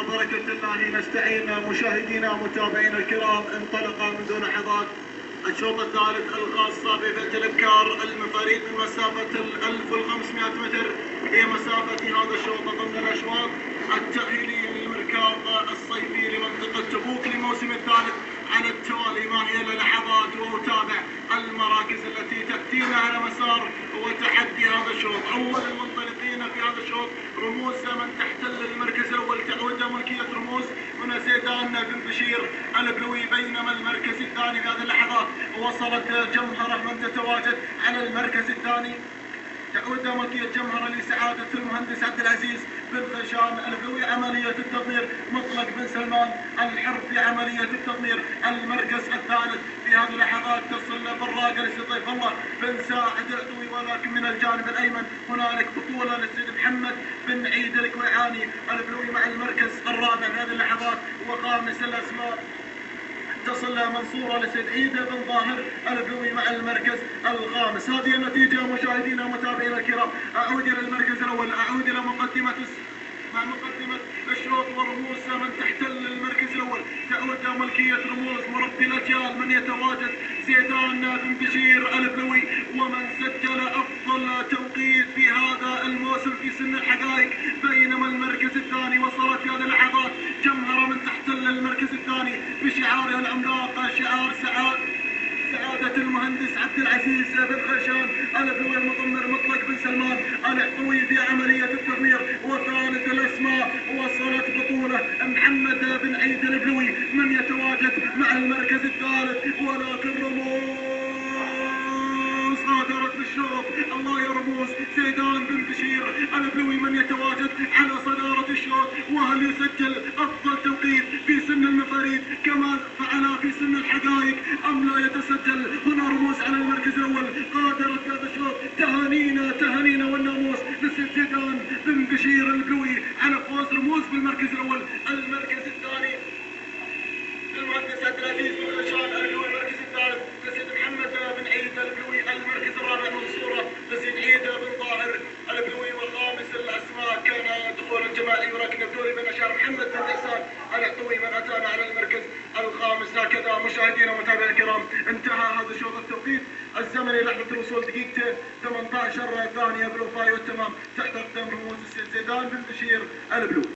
على بركة الله نستعين. مشاهدينا متابعينا الكرام، انطلق منذ لحظات الشوط الثالث الخاصة بفئة الابكار المفاريد من مسافة 1500 متر. هي مسافة هذا الشوط ضمن الاشواط التأهيلية للمركاب الصيفي لمنطقة تبوك للموسم الثالث على التوالي. ما هي للحظات وأتابع المراكز التي تأتينا على مسار وتحدي هذا الشوط. أول المنطلقين في هذا الشوط رموز من تحتل المركز الأول، تعود ملكية رموز من زيدان بن بشير البلوي، بينما المركز الثاني في هذه اللحظات وصلت جمهرة من تتواجد على المركز الثاني. تعود ملكية جمهرة لسعادة المهندس عبد العزيز بن خشان البلوي. عملية التضمير مطلق بن سلمان الحر في عملية التضمير. المركز الثالث في هذه اللحظات تصل بالراقة لسيف الله بن ساعد العدوي، ولكن من الجانب الأيمن هنالك بطولة للسيد محمد بن عيد الكويعاني البلوي مع المركز الرابع في هذه اللحظات. وخامس الأسماء تصل منصورة لسيد عيد بن ظاهر البلوي مع المركز الخامس. هذه النتيجة مشاهدينا ومتابعينا الكرام. أعود إلى المركز الأول، أعود إلى مقدمة الشوط ورموز من تحتل المركز الأول. تعود ملكية رموز مربي الأجيال من يتواجد زيدان بن بشير البلوي، ومن سجل أفضل توقيت في هذا الموسم في سن الحقائق. بينما المركز الثاني وصلت في هذه اللحظات جمهرة من تحتل المركز الثاني بشعارها العملاق، شعار سعادة المهندس عبد العزيز بن خشان البلوي المضمر مطلق بن سلمان العطوي في عملية التضمير. وثالث الأسماء وصلت بطولة محمد بن عيد البلوي من يتواجد مع المركز الثالث. ولكن رموز غادرت بالشوط. الله يا رموز، زيدان بن بشير البلوي من يتواجد على صدارة الشوط. وهل يسجل أفضل توقيت في سن المفاريد كما فعل في سن الحقائق أم لا يتسجل؟ هنا رموز على المركز الأول غادرت هذا الشوط. تهانينا والناموس للسيد زيدان بن بشير البلوي على فوز رموز بالمركز الأول. المركز الثاني المهندس عبد العزيز بن خشان البلوي. المركز الثالث لسيد محمد بن عيد البلوي. المركز الرابع منصورة لسيد عيد بن ظاهر البلوي. وخامس الأسماء كان دخول الجماعي ولكن الدوري بن أشار محمد بن حسان العطوي من أتانا على المركز الخامس. هكذا مشاهدينا ومتابعينا الكرام انتهى هذا الشوط. التوقيت الزمني لحظة الوصول دقيقتين 18 ثانية بالوفاء والتمام. تحت قدم رموز السيد زيدان بن بشير البلوي.